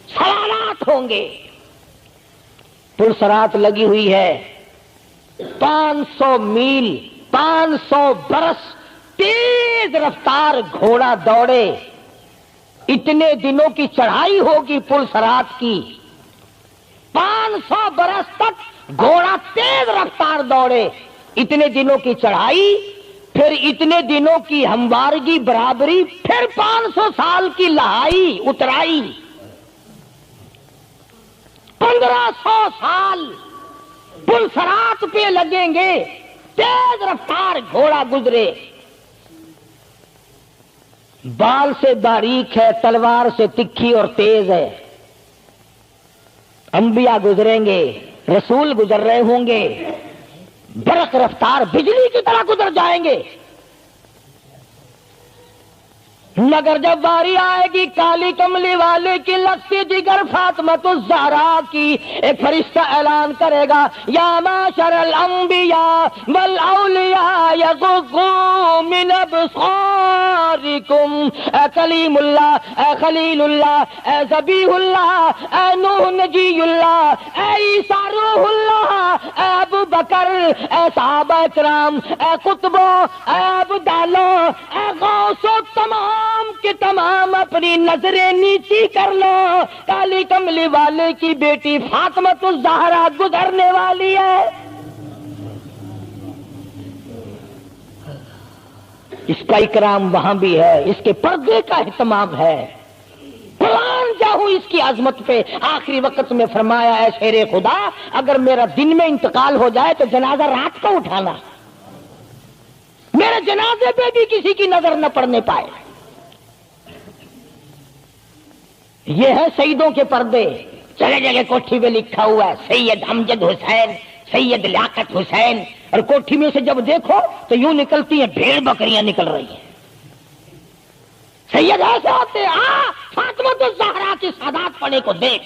سوالات ہوں گے. پرسرات لگی ہوئی ہے، 500 میل 500 برس تیز رفتار گھوڑا دوڑے، اتنے دنوں کی چڑھائی ہوگی پرسرات کی، 500 برس تک گھوڑا تیز رفتار دوڑے، اتنے دنوں کی چڑھائی، پھر اتنے دنوں کی ہموارگی برابری، پھر 500 سال کی لہائی اترائی، 1500 سال پلسرات پہ لگیں گے، تیز رفتار گھوڑا گزرے، بال سے باریک ہے، تلوار سے تکھی اور تیز ہے. انبیاء گزریں گے، رسول گزر رہے ہوں گے، برق رفتار بجلی کی طرح گزر جائیں گے. مگر جب باری آئے گی کالی کملی والے کی لگتی جگر فاطمہ الزہرا کی، ایک فرشتہ اعلان کرے گا یا معاشر الانبیاء والاولیاء یغضوا من ابصارکم. اے کلیم اللہ، اے خلیل اللہ، اے ذبیح اللہ، اے نوح نجی اللہ، اے عیسیٰ روح اللہ، اے ابو بکر، اے صحابہ کرام، اے قطبوں، اے ابدالوں، اے غوثوں، تمام کے تمام اپنی نظریں نیچی کر لو، کالی کملی والے کی بیٹی فاطمہ الزہرا گزرنے والی ہے. اس کا اکرام وہاں بھی ہے، اس کے پردے کا اہتمام ہے. قرآن جاؤں اس کی عظمت پہ آخری وقت میں فرمایا ہے شیر خدا اگر میرا دن میں انتقال ہو جائے تو جنازہ رات کو اٹھانا، میرے جنازے پہ بھی کسی کی نظر نہ پڑنے پائے. یہ ہے سیدوں کے پردے. جگہ جگہ کوٹھی میں لکھا ہوا ہے سید امجد حسین، سید لیاقت حسین، اور کوٹھی میں سے جب دیکھو تو یوں نکلتی ہیں بھیڑ بکریاں نکل رہی ہیں. سید ایسے ہوتے فاطمہ الزہرا کی سادات پڑے کو دیکھ،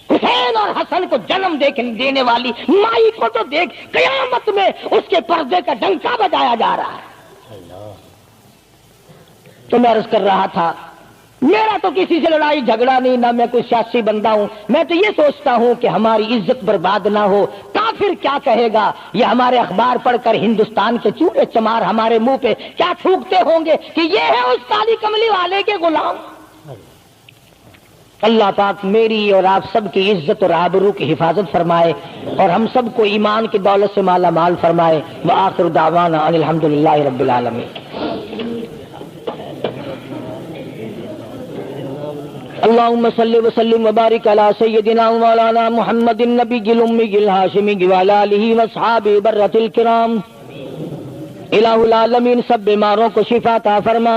حسین اور حسن کو جنم دینے والی مائی کو تو دیکھ، قیامت میں اس کے پردے کا ڈنکا بجایا جا رہا ہے. تو میں عرض کر رہا تھا میرا تو کسی سے لڑائی جھگڑا نہیں، نہ میں کوئی سیاسی بندہ ہوں. میں تو یہ سوچتا ہوں کہ ہماری عزت برباد نہ ہو. کافر کیا کہے گا؟ یہ ہمارے اخبار پڑھ کر ہندوستان کے چوہے چمار ہمارے منہ پہ کیا تھوکتے ہوں گے کہ یہ ہے اس کالی کملی والے کے غلام. اللہ پاک میری اور آپ سب کی عزت اور آبرو کی حفاظت فرمائے اور ہم سب کو ایمان کی دولت سے مالا مال فرمائے. وآخر دعوانا ان الحمدللہ رب العالمین. اللهم صل وسلم وبارك على سيدنا ومولانا محمد النبي الأمي الهاشمي وعلى آله وأصحابه برة الكرام. الہ العالمین سب بیماروں کو شفا عطا فرما.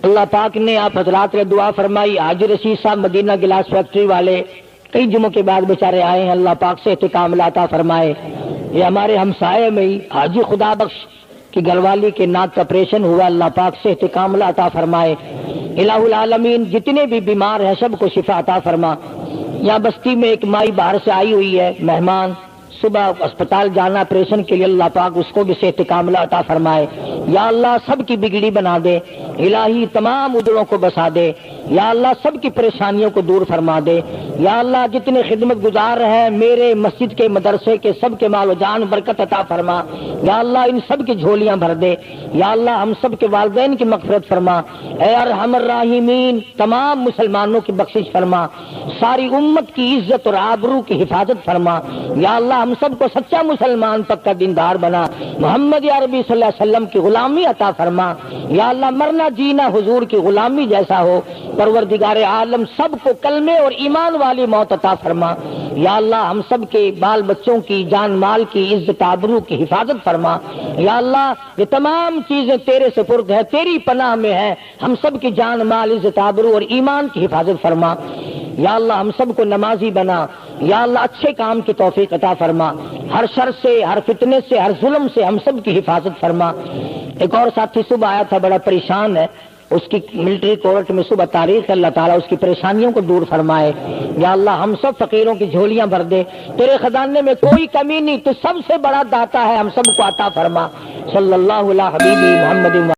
اللہ پاک نے آپ حضرات نے دعا فرمائی. حاجی رشید صاحب مدینہ گلاس فیکٹری والے کئی جمعوں کے بعد بیچارے آئے ہیں، اللہ پاک سے احتکام عطا فرمائے. یہ ہمارے ہمسائے میں ہی حاجی خدا بخش کی گھر والی کے ناک کا آپریشن ہوا، اللہ پاک سے احتکام عطا فرمائے. الہ العالمین جتنے بھی بیمار ہیں سب کو شفا عطا فرما. یہاں بستی میں ایک مائی باہر سے آئی ہوئی ہے مہمان، صبح اسپتال جانا آپریشن کے لیے، اللہ پاک اس کو بھی صحت کاملہ عطا فرمائے. یا اللہ سب کی بگڑی بنا دے، الہی تمام ادھروں کو بسا دے. یا اللہ سب کی پریشانیوں کو دور فرما دے. یا اللہ جتنے خدمت گزار ہیں میرے مسجد کے مدرسے کے سب کے مال و جان برکت عطا فرما. یا اللہ ان سب کی جھولیاں بھر دے. یا اللہ ہم سب کے والدین کی مغفرت فرما. اے ارحم الراحمین تمام مسلمانوں کی بخشش فرما. ساری امت کی عزت اور آبرو کی حفاظت فرما. یا اللہ ہم سب کو سچا مسلمان پکا دیندار بنا. محمد عربی صلی اللہ علیہ وسلم کی غلامی عطا فرما. یا اللہ مرنا جینا حضور کی غلامی جیسا ہو. پروردگار عالم سب کو کلمے اور ایمان والی موت عطا فرما. یا اللہ ہم سب کے بال بچوں کی جان مال کی عزت آبرو کی حفاظت فرما. یا اللہ یہ تمام چیزیں تیرے سپرد ہے, تیری پناہ میں ہے. ہم سب کی جان مال عزت آبرو اور ایمان کی حفاظت فرما. یا اللہ ہم سب کو نمازی بنا. یا اللہ اچھے کام کی توفیق عطا فرما. ہر شر سے, ہر فتنے سے, ہر ظلم سے ہم سب کی حفاظت فرما. ایک اور ساتھی صبح آیا تھا, بڑا پریشان ہے, اس کی ملٹری کورٹ میں صبح تاریخ, اللہ تعالیٰ اس کی پریشانیوں کو دور فرمائے. یا اللہ ہم سب فقیروں کی جھولیاں بھر دے, تیرے خزانے میں کوئی کمی نہیں, تو سب سے بڑا داتا ہے, ہم سب کو عطا فرما. صلی اللہ علیہ حبیبی محمد.